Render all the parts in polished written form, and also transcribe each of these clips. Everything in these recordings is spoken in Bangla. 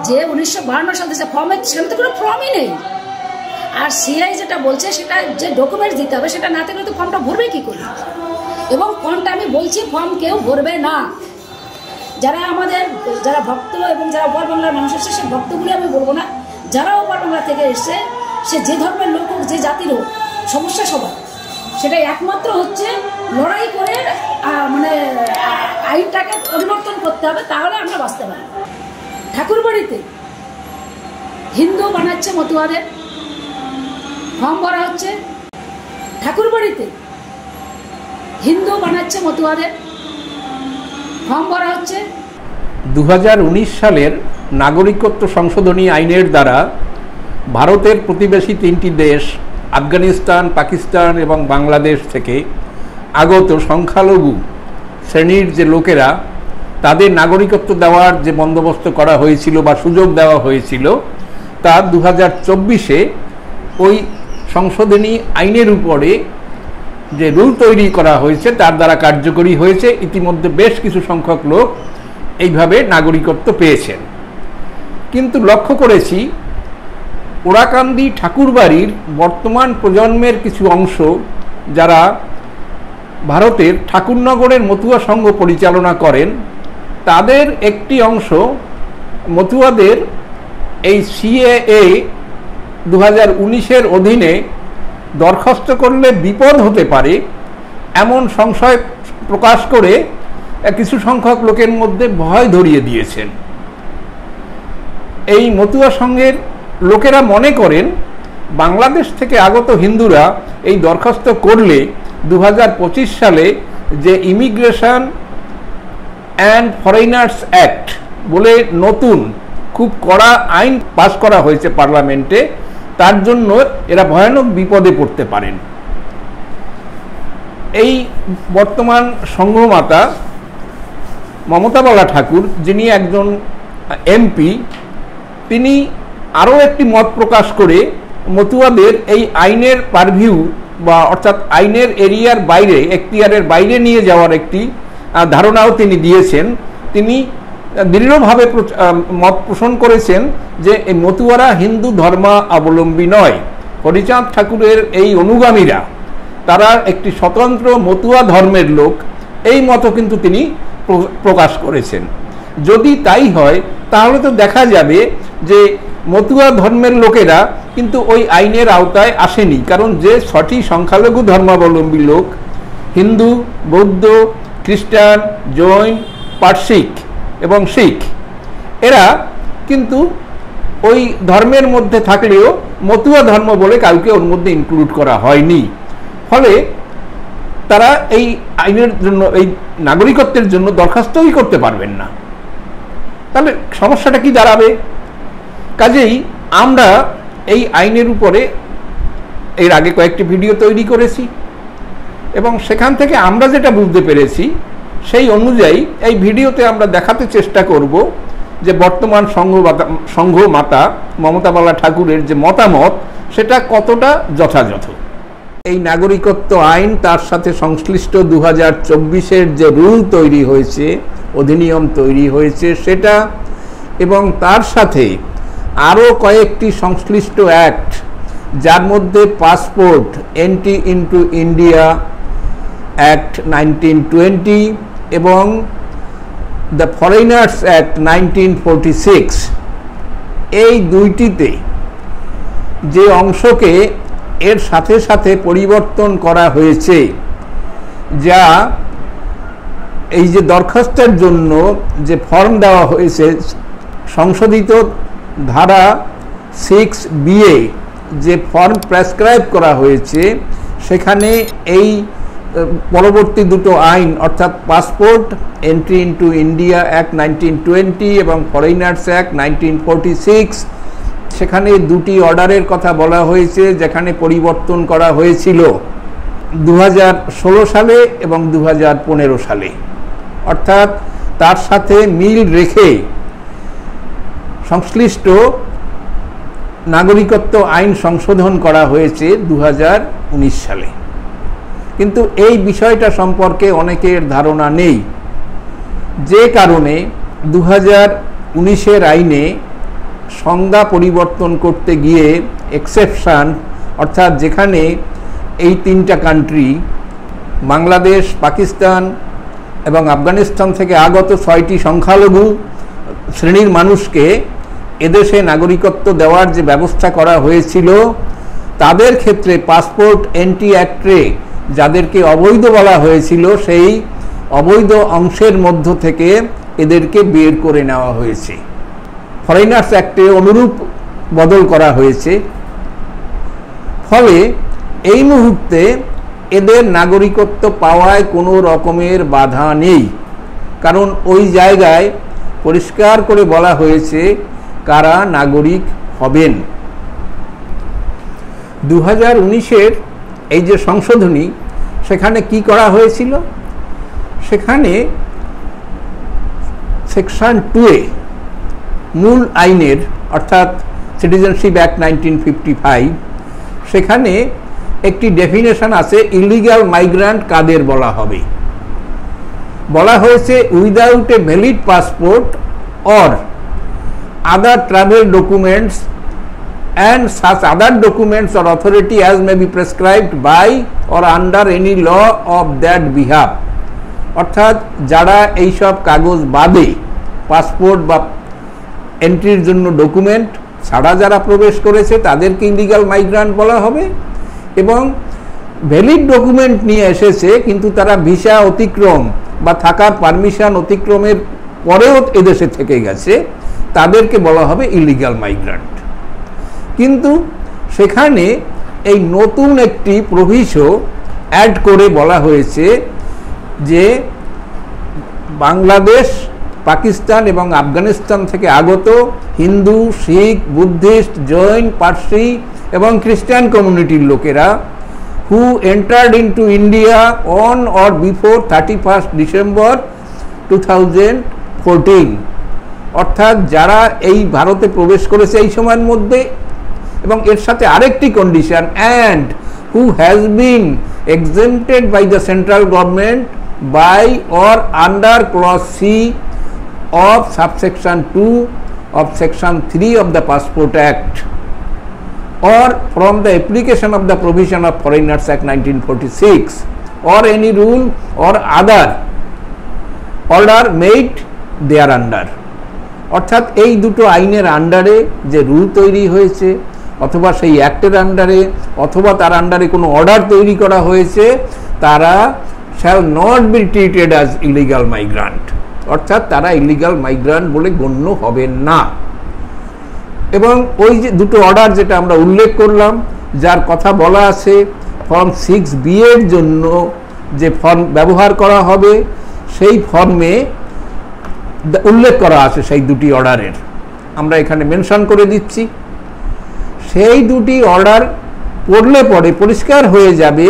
যে 1952 সালে যে ফর্মে সেখানে তো কোনো ফর্মই নেই। আর সিআই যেটা বলছে সেটা যে ডকুমেন্টস দিতে হবে সেটা না থাকলে তো ফর্মটা ভরবে কি করে। এবং ফর্মটা আমি বলছি ফর্ম কেউ ভরবে না। যারা আমাদের যারা ভক্ত এবং যারা ওপার বাংলার মানুষ এসছে সে ভক্তগুলি আমি বলবো না, যারা ওপার বাংলা থেকে এসছে সে যে ধর্মের লোক হোক যে জাতির হোক সমস্যা সবার, সেটা একমাত্র হচ্ছে লড়াই করে মানে আইনটাকে পরিবর্তন করতে হবে, তাহলে আমরা বাঁচতে পারি। ঠাকুরবাড়িতে হিন্দু বানাচ্ছে মতুয়াদের, ফর্ম ভরা হচ্ছে। ঠাকুরবাড়িতে হিন্দু বানাচ্ছে মতুয়াদের, ফর্ম ভরা হচ্ছে। 2019 সালের নাগরিকত্ব সংশোধনী আইনের দ্বারা ভারতের প্রতিবেশী 3টি দেশ আফগানিস্তান, পাকিস্তান এবং বাংলাদেশ থেকে আগত সংখ্যালঘু শ্রেণীর যে লোকেরা তাদের নাগরিকত্ব দেওয়ার যে বন্দোবস্ত করা হয়েছিল বা সুযোগ দেওয়া হয়েছিল তা 2024-এ ওই সংশোধনী আইনের উপরে যে রুল তৈরি করা হয়েছে তার দ্বারা কার্যকরী হয়েছে। ইতিমধ্যে বেশ কিছু সংখ্যক লোক এইভাবে নাগরিকত্ব পেয়েছেন। কিন্তু লক্ষ্য করেছি ওরাকান্দি ঠাকুরবাড়ির বর্তমান প্রজন্মের কিছু অংশ যারা ভারতের ঠাকুরনগরের মতুয়া সংঘ পরিচালনা করেন, তাদের একটি অংশ মতুয়াদের এই সিএএ 2019-এর অধীনে দরখাস্ত করলে বিপদ হতে পারে এমন সংশয় প্রকাশ করে কিছু সংখ্যক লোকের মধ্যে ভয় ধরিয়ে দিয়েছেন। এই মতুয়া সংঘের লোকেরা মনে করেন বাংলাদেশ থেকে আগত হিন্দুরা এই দরখাস্ত করলে 2025 সালে যে ইমিগ্রেশন অ্যান্ড ফরেনার্স অ্যাক্ট বলে নতুন খুব কড়া আইন পাস করা হয়েছে পার্লামেন্টে, তার জন্য এরা ভয়ানক বিপদে পড়তে পারেন। এই বর্তমান সংঘমাতা মমতা বালা ঠাকুর, যিনি একজন এমপি, তিনি আরও একটি মত প্রকাশ করে মতুয়াদের এই আইনের পারভিউ বা অর্থাৎ আইনের এরিয়ার বাইরে, এখতিয়ারের বাইরে নিয়ে যাওয়ার একটি ধারণাও তিনি দিয়েছেন। তিনি দৃঢ়ভাবে মত পোষণ করেছেন যে এই মতুয়ারা হিন্দু ধর্মাবলম্বী নয়, হরিচাঁদ ঠাকুরের এই অনুগামীরা তারা একটি স্বতন্ত্র মতুয়া ধর্মের লোক, এই মতও কিন্তু তিনি প্রকাশ করেছেন। যদি তাই হয় তাহলে তো দেখা যাবে যে মতুয়া ধর্মের লোকেরা কিন্তু ওই আইনের আওতায় আসেনি, কারণ যে 6টি সংখ্যালঘু ধর্মাবলম্বী লোক হিন্দু, বৌদ্ধ, খ্রিস্টান, জৈন, পার্সিক এবং শিখ, এরা কিন্তু ওই ধর্মের মধ্যে থাকলেও মতুয়া ধর্ম বলে কাউকে ওর মধ্যে ইনক্লুড করা হয়নি। ফলে তারা এই আইনের জন্য, এই নাগরিকত্বের জন্য দরখাস্তই করতে পারবেন না। তাহলে সমস্যাটা কি দাঁড়াবে? কাজেই আমরা এই আইনের উপরে এর আগে কয়েকটি ভিডিও তৈরি করেছি এবং সেখান থেকে আমরা যেটা বুঝতে পেরেছি সেই অনুযায়ী এই ভিডিওতে আমরা দেখাতে চেষ্টা করব যে বর্তমান সংঘমাতা মমতা বালা ঠাকুরের যে মতামত সেটা কতটা যথাযথ। এই নাগরিকত্ব আইন তার সাথে সংশ্লিষ্ট 2024-এর যে রুল তৈরি হয়েছে, অধিনিয়ম তৈরি হয়েছে সেটা, এবং তার সাথে আরও কয়েকটি সংশ্লিষ্ট অ্যাক্ট, যার মধ্যে passport entry into India act 1920 এবং দ্য ফরেনার্স অ্যাক্ট 1946, এই দুইটিতে যে অংশকে এর সাথে সাথে পরিবর্তন করা হয়েছে, যা এই যে দরখাস্তের জন্য যে ফর্ম দেওয়া হয়েছে সংশোধিত ধারা 6B-এ যে ফর্ম প্রেসক্রাইব করা হয়েছে, সেখানে এই পরবর্তী দুটো আইন অর্থাৎ passport entry into India act 1920 এবং ফরেনার্স অ্যাক্ট 1946, সেখানে দুটি অর্ডারের কথা বলা হয়েছে যেখানে পরিবর্তন করা হয়েছিল 2016 সালে এবং 2015 সালে। অর্থাৎ তার সাথে মিল রেখে সংশ্লিষ্ট নাগরিকত্ব আইন সংশোধন করা হয়েছে 2019 সালে। কিন্তু এই বিষয়টা সম্পর্কে অনেকের ধারণা নেই, যে কারণে 2019-এর আইনে সংজ্ঞা পরিবর্তন করতে গিয়ে এক্সেপশন, অর্থাৎ যেখানে এই তিনটা কান্ট্রি বাংলাদেশ, পাকিস্তান এবং আফগানিস্তান থেকে আগত 6টি সংখ্যালঘু শ্রেণীর মানুষকে এদেশে নাগরিকত্ব দেওয়ার যে ব্যবস্থা করা হয়েছিল, তাদের ক্ষেত্রে পাসপোর্ট এন্ট্রি অ্যাক্টে যাদেরকে অবৈধ বলা হয়েছিল, সেই অবৈধ অংশের মধ্য থেকে এদেরকে বের করে নেওয়া হয়েছে। ফরেনার্স অ্যাক্টে অনুরূপ বদল করা হয়েছে। ফলে এই মুহূর্তে এদের নাগরিকত্ব পাওয়ায় কোনো রকমের বাধা নেই, কারণ ওই জায়গায় পরিষ্কার করে বলা হয়েছে কারা নাগরিক হবেন। 2019-এর এই যে সংশোধনী, সেখানে কি করা হয়েছিল, সেখানে সেকশন 2-এ মূল আইনের অর্থাৎ সিটিজেনশিপ অ্যাক্ট 1955, সেখানে একটি ডেফিনেশন আছে ইলিগাল মাইগ্রান্ট কাদের বলা হবে। বলা হয়েছে without a valid passport or other travel documents and such other documents or authority as may be prescribed by or under any law of that behalf, অর্থাৎ যারা এইসব কাগজ বাদে পাসপোর্ট বা এন্ট্রির জন্য ডকুমেন্ট ছাড়া যারা প্রবেশ করেছে তাদেরকে ইলিগাল মাইগ্রান্ট বলা হবে, এবং ভ্যালিড ডকুমেন্ট নিয়ে এসেছে কিন্তু তারা ভিসা অতিক্রম বা থাকার পারমিশন অতিক্রমের পরেও এদেশে থেকে গেছে, তাদেরকে বলা হবে ইলিগাল মাইগ্রান্ট। কিন্তু সেখানে এই নতুন একটি প্রভিশন অ্যাড করে বলা হয়েছে যে বাংলাদেশ, পাকিস্তান এবং আফগানিস্তান থেকে আগত হিন্দু, শিখ, বুদ্ধিস্ট, জৈন, পার্সি এবং খ্রিস্টান কমিউনিটির লোকেরা who entered into India on or before 31 December 2014, অর্থাৎ যারা এই ভারতে প্রবেশ করেছে এই সময়ের মধ্যে, এবং এর সাথে আরেকটি condition, and who has been exempted by the central government by or under clause C of subsection 2 of section 3 of the passport act or from the application of the provision of Foreigners Act 1946 or any rule or other order made thereunder, অর্থাৎ এই দুটো আইনের আন্ডারে যে রুল তৈরি হয়েছে অথবা সেই অ্যাক্টের আন্ডারে অথবা তার আন্ডারে কোনো অর্ডার তৈরি করা হয়েছে, তারা shall not be treated as illegal migrant, অর্থাৎ তারা ইলিগাল মাইগ্রান্ট বলে গণ্য হবেন না। এবং ওই যে দুটো অর্ডার যেটা আমরা উল্লেখ করলাম, যার কথা বলা আছে ফর্ম 6B এর জন্য যে ফর্ম ব্যবহার করা হবে, সেই ফর্মে উল্লেখ করা আছে সেই দুটি অর্ডারের, আমরা এখানে মেনশন করে দিচ্ছি। সেই দুটি অর্ডার পড়লে পরে পরিষ্কার হয়ে যাবে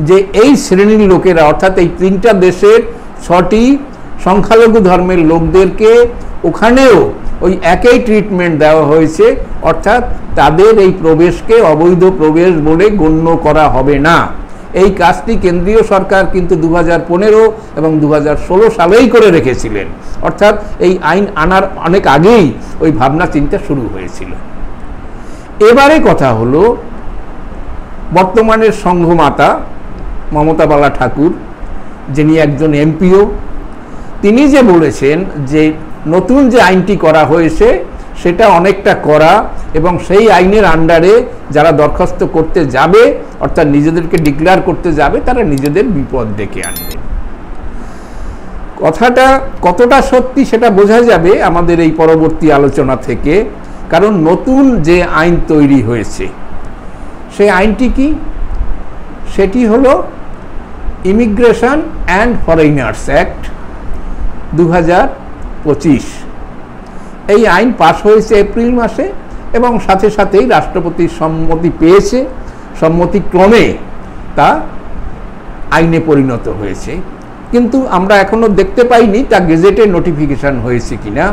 যে এই শ্রেণীর লোকেরা, অর্থাৎ এই তিনটা দেশের 6টি সংখ্যালঘু ধর্মের লোকদেরকে ওখানেও ওই একই ট্রিটমেন্ট দেওয়া হয়েছে, অর্থাৎ তাদের এই প্রবেশকে অবৈধ প্রবেশ বলে গণ্য করা হবে না। এই কাজটি কেন্দ্রীয় সরকার কিন্তু 2015 এবং 2016 সালেই করে রেখেছিলেন, অর্থাৎ এই আইন আনার অনেক আগেই ওই ভাবনা চিন্তা শুরু হয়েছিল। এবারে কথা হলো বর্তমানের সংঘমাতা মমতা বালা ঠাকুর, যিনি একজন এমপিও, তিনি যে বলেছেন যে নতুন যে আইনটি করা হয়েছে সেটা অনেকটা করা, এবং সেই আইনের আন্ডারে যারা দরখাস্ত করতে যাবে অর্থাৎ নিজেদেরকে ডিক্লেয়ার করতে যাবে তারা নিজেদের বিপদ ডেকে আনবে। কথাটা কতটা সত্যি সেটা বোঝা যাবে আমাদের এই পরবর্তী আলোচনা থেকে, কারণ নতুন যে আইন তৈরি হয়েছে সেই আইনটি কি, সেটি হলো ইমিগ্রেশন অ্যান্ড ফরেইনার্স অ্যাক্ট 2025। এই আইন পাশ হয়েছে এপ্রিল মাসে এবং সাথে সাথেই রাষ্ট্রপতির সম্মতি পেয়েছে, সম্মতিক্রমে তা আইনে পরিণত হয়েছে। কিন্তু আমরা এখনো দেখতে পাইনি তা গেজেটে নোটিফিকেশন হয়েছে কিনা,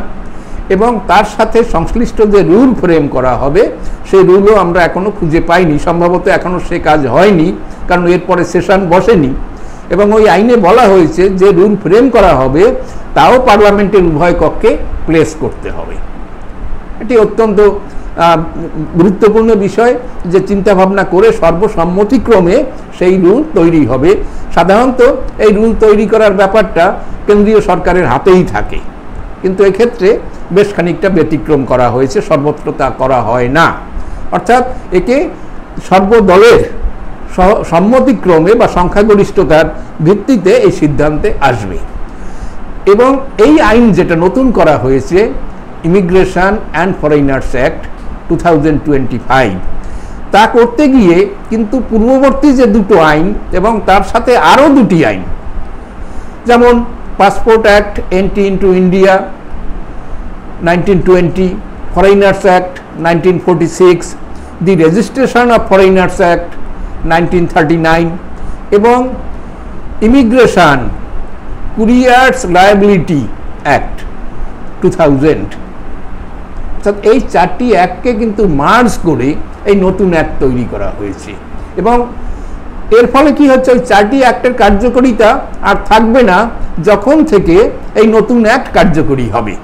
এবং তার সাথে সংশ্লিষ্ট যে রুল ফ্রেম করা হবে সেই রুলও আমরা এখনো খুঁজে পাইনি, সম্ভবত এখনো সে কাজ হয়নি, কারণ এরপরে সেশন বসেনি। এবং ওই আইনে বলা হয়েছে যে রুল ফ্রেম করা হবে তাও পার্লামেন্টের উভয় কক্ষে প্লেস করতে হবে। এটি অত্যন্ত গুরুত্বপূর্ণ বিষয় যে চিন্তাভাবনা করে সর্বসম্মতিক্রমে সেই রুল তৈরি হবে। সাধারণত এই রুল তৈরি করার ব্যাপারটা কেন্দ্রীয় সরকারের হাতেই থাকে, কিন্তু এক্ষেত্রে বেশ খানিকটা ব্যতিক্রম করা হয়েছে, সর্বত্র তা করা হয় না। অর্থাৎ একে সর্বদলের সম্মতিক্রমে বা সংখ্যাগরিষ্ঠতার ভিত্তিতে এই সিদ্ধান্তে আসবে। এবং এই আইন যেটা নতুন করা হয়েছে, ইমিগ্রেশন অ্যান্ড ফরেইনার্স অ্যাক্ট 2025, তা করতে গিয়ে কিন্তু পূর্ববর্তী যে দুটো আইন এবং তার সাথে আরও দুটি আইন, যেমন passport act entry into India 1920, foreigners act 1946, the registration of foreigners act 1939 এবং ইমিগ্রেশন কুরিয়ার্স লায়াবিলিটি অ্যাক্ট 2000। অর্থাৎ এই চারটি অ্যাক্টকে কিন্তু মার্জ করে এই নতুন অ্যাক্ট তৈরি করা হয়েছে। এবং এর ফলে কি হচ্ছে, ওই চারটি অ্যাক্টের কার্যকারিতা আর থাকবে না যখন থেকে এই নতুন অ্যাক্ট কার্যকরী হবে।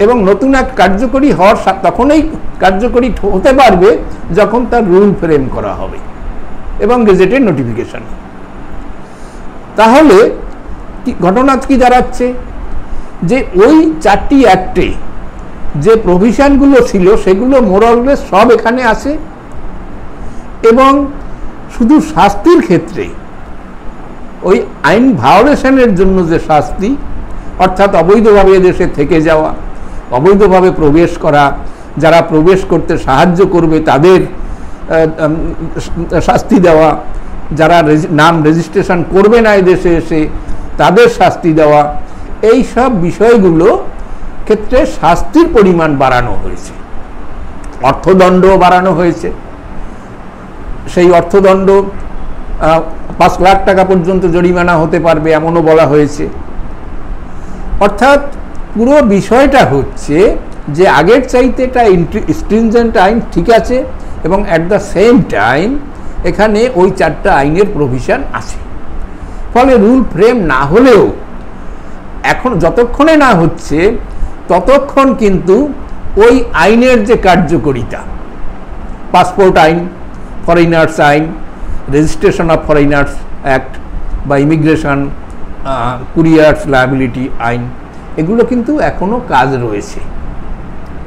এবং নতুন অ্যাক্ট কার্যকরী হওয়ার তখনই কার্যকরী হতে পারবে যখন তার রুল ফ্রেম করা হবে এবং গেজেটের নোটিফিকেশন। তাহলে ঘটনা কি দাঁড়াচ্ছে, যে ওই চারটি অ্যাক্টে যে প্রভিশনগুলো ছিল সেগুলো মোরাললেস সব এখানে আছে। এবং শুধু শাস্তির ক্ষেত্রে ওই আইন ভায়োলেশনের জন্য যে শাস্তি, অর্থাৎ অবৈধভাবে দেশে থেকে যাওয়া, অবৈধভাবে প্রবেশ করা, যারা প্রবেশ করতে সাহায্য করবে তাদের শাস্তি দেওয়া, যারা নাম রেজিস্ট্রেশন করবে না এদেশে এসে তাদের শাস্তি দেওয়া, এই সব বিষয়গুলো ক্ষেত্রে শাস্তির পরিমাণ বাড়ানো হয়েছে, অর্থদণ্ড বাড়ানো হয়েছে। সেই অর্থদণ্ড 5 লাখ টাকা পর্যন্ত জরিমানা হতে পারবে এমনও বলা হয়েছে। অর্থাৎ পুরো বিষয়টা হচ্ছে যে আগের চাইতে এটা স্ট্রিনজেন্ট আইন ঠিক আছে, এবং অ্যাট দ্য সেম টাইম এখানে ওই চারটা আইনের প্রভিশন আছে। ফলে রুল ফ্রেম না হলেও এখন যতক্ষণে না হচ্ছে ততক্ষণ কিন্তু ওই আইনের যে কার্যকারিতা, পাসপোর্ট আইন, ফরেইনার্স আইন, রেজিস্ট্রেশন অফ ফরেইনার্স অ্যাক্ট বা ইমিগ্রেশন কুরিয়ার্স লায়াবিলিটি আইন, এগুলো কিন্তু এখনো কাজ রয়েছে,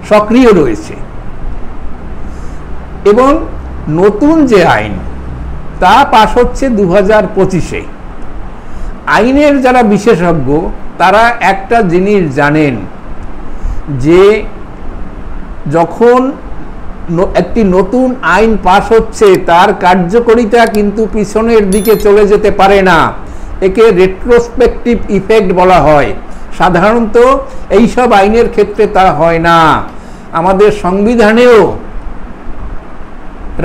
সক্রিয় রয়েছে। এবং নতুন যে আইন তা পাশ হচ্ছে 2025-এ। আইনের যারা বিশেষজ্ঞ তারা একটা জিনিস জানেন, যে যখন একটি নতুন আইন পাশ হচ্ছে তার কার্যকারিতা কিন্তু পিছনের দিকে চলে যেতে পারে না, একে রেট্রোস্পেকটিভ ইফেক্ট বলা হয়। সাধারণত এইসব আইনের ক্ষেত্রে তা হয় না। আমাদের সংবিধানেও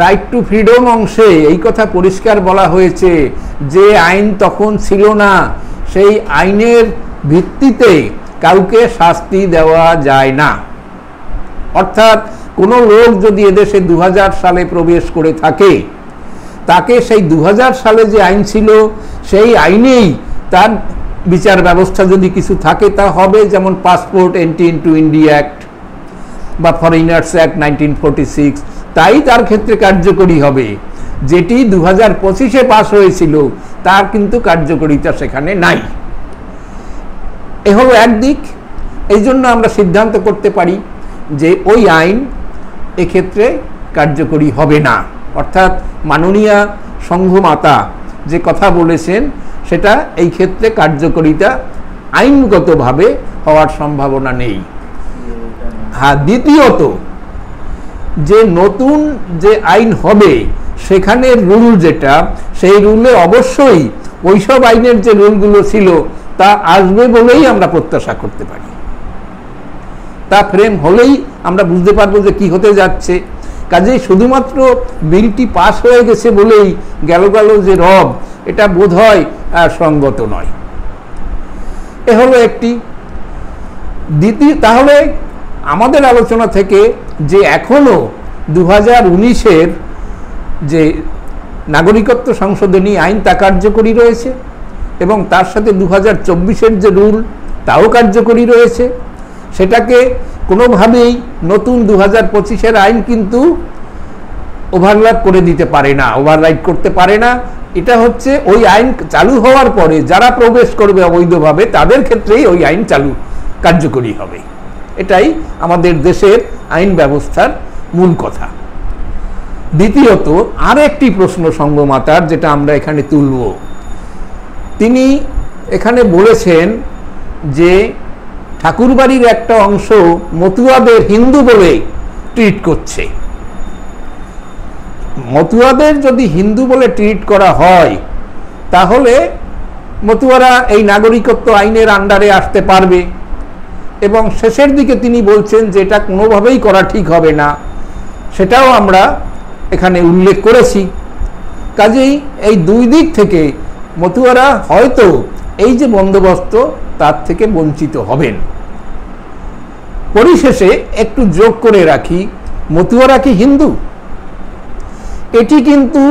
রাইট টু ফ্রিডম অংশে এই কথা পরিষ্কার বলা হয়েছে যে আইন তখন ছিল না, সেই আইনের ভিত্তিতে কাউকে শাস্তি দেওয়া যায় না। অর্থাৎ কোনো লোক যদি এদেশে 2000 সালে প্রবেশ করে থাকে, তাকে সেই 2000 সালে যে আইন ছিল সেই আইনেই তার বিচার ব্যবস্থা যদি কিছু থাকে তা হবে। যেমন passport entry into India act বা ফরেইনার্স অ্যাক্ট 1946, তাই তার ক্ষেত্রে কার্যকরী হবে। যেটি 2025-এ পাশ হয়েছিল তার কিন্তু কার্যকারিতা সেখানে নাই। এ হলো একদিক। এই জন্য আমরা সিদ্ধান্ত করতে পারি যে ওই আইন এক্ষেত্রে কার্যকরী হবে না। অর্থাৎ মাননীয়া সংঘমাতা যে কথা বলেছেন সেটা এই ক্ষেত্রে কার্যকরিতা আইনগতভাবে হওয়ার সম্ভাবনা নেই। হ্যাঁ, দ্বিতীয়ত যে নতুন যে আইন হবে সেখানে রুল যেটা, সেই রুলে অবশ্যই ওইসব আইনের যে রুলগুলো ছিল তা আসবে বলেই আমরা প্রত্যাশা করতে পারি। তা ফ্রেম হলেই আমরা বুঝতে পারবো যে কি হতে যাচ্ছে। কাজেই শুধুমাত্র বিলটি পাস হয়ে গেছে বলেই গেল যে রব, এটা বোধ হয় সঙ্গত নয়। এ হলো একটি। দ্বিতীয়, তাহলে আমাদের আলোচনা থেকে যে এখনো 2019-এর যে নাগরিকত্ব সংশোধনী আইন তা কার্যকরী রয়েছে, এবং তার সাথে 2024-এর যে রুল তাও কার্যকরী রয়েছে, সেটাকে কোনোভাবেই নতুন 2025-এর আইন কিন্তু ওভারল্যাপ করে দিতে পারে না, ওভাররাইড করতে পারে না। এটা হচ্ছে ওই আইন চালু হওয়ার পরে যারা প্রবেশ করবে অবৈধভাবে তাদের ক্ষেত্রেই ওই আইন কার্যকরী হবে। এটাই আমাদের দেশের আইন ব্যবস্থার মূল কথা। দ্বিতীয়ত আর একটি প্রশ্ন সংঘমাতার, যেটা আমরা এখানে তুলব, তিনি এখানে বলেছেন যে ঠাকুরবাড়ির একটা অংশ মতুয়াদের হিন্দু বলে ট্রিট করছে। মতুয়াদের যদি হিন্দু বলে ট্রিট করা হয় তাহলে মতুয়ারা এই নাগরিকত্ব আইনের আন্ডারে আসতে পারবে, এবং শেষের দিকে তিনি বলছেন যে এটা কোনোভাবেই করা ঠিক হবে না, সেটাও আমরা এখানে উল্লেখ করেছি। কাজেই এই দুই দিক থেকে মতুয়ারা হয়তো এই যে বন্দোবস্ত তার থেকে বঞ্চিত হবেন। পরিশেষে একটু যোগ করে রাখি, মতুয়ারা কি হিন্দু? এটি কিন্তু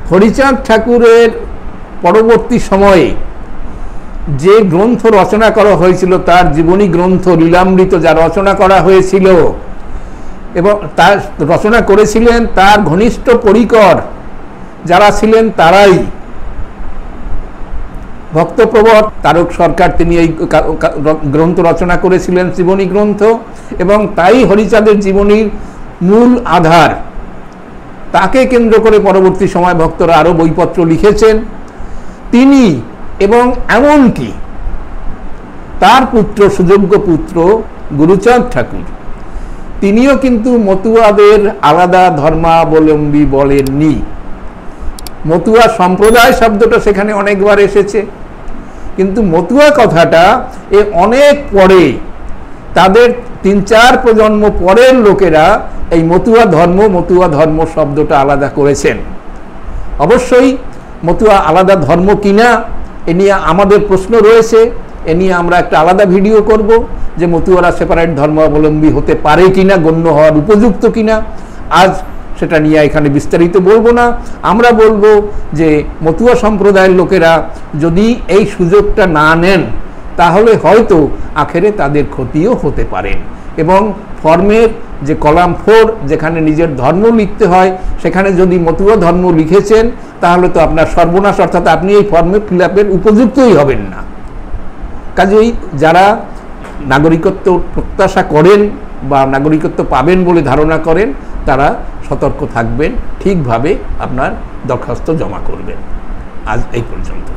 হরিচাঁদ ঠাকুরের পরবর্তী সময়ে যে গ্রন্থ রচনা করা হয়েছিল, তার জীবনী গ্রন্থ লীলামৃত যা রচনা করা হয়েছিল, এবং তার রচনা করেছিলেন তার ঘনিষ্ঠ পরিকর যারা ছিলেন তারাই। ভক্তপ্রবর তারক সরকার তিনি এই গ্রন্থ রচনা করেছিলেন, জীবনী গ্রন্থ, এবং তাই হরিচাঁদের জীবনীর মূল আধার। তাকে কেন্দ্র করে পরবর্তী সময় ভক্তরা আরও বইপত্র লিখেছেন। তিনি এবং এমনকি তার পুত্র, সুযোগ্য পুত্র গুরুচাঁদ ঠাকুর, তিনিও কিন্তু মতুয়াদের আলাদা ধর্মাবলম্বী বলেননি। মতুয়া সম্প্রদায় শব্দটা সেখানে অনেকবার এসেছে, কিন্তু মতুয়া কথাটা এ অনেক পরে, তাদের 3-4 প্রজন্ম পরের লোকেরা এই মতুয়া ধর্ম শব্দটা আলাদা করেছেন। অবশ্যই মতুয়া আলাদা ধর্ম কিনা এ নিয়ে আমাদের প্রশ্ন রয়েছে, এ নিয়ে আমরা একটা আলাদা ভিডিও করব যে মতুয়ারা সেপারেট ধর্মাবলম্বী হতে পারে কিনা, গণ্য হওয়ার উপযুক্ত কিনা। আজ সেটা নিয়ে এখানে বিস্তারিত বলবো না। আমরা বলবো যে মতুয়া সম্প্রদায়ের লোকেরা যদি এই সুযোগটা না নেন তাহলে হয়তো আখেরে তাদের ক্ষতিও হতে পারেন, এবং ফর্মের যে কলাম 4 যেখানে নিজের ধর্ম লিখতে হয় সেখানে যদি মতুয়া ধর্ম লিখেছেন তাহলে তো আপনার সর্বনাশ, অর্থাৎ আপনি এই ফর্মে ফিল আপের উপযুক্তই হবেন না। কাজেই যারা নাগরিকত্ব প্রত্যাশা করেন বা নাগরিকত্ব পাবেন বলে ধারণা করেন তারা সতর্ক থাকবেন, ঠিকভাবে আপনার দরখাস্ত জমা করবেন। আজ এই পর্যন্ত।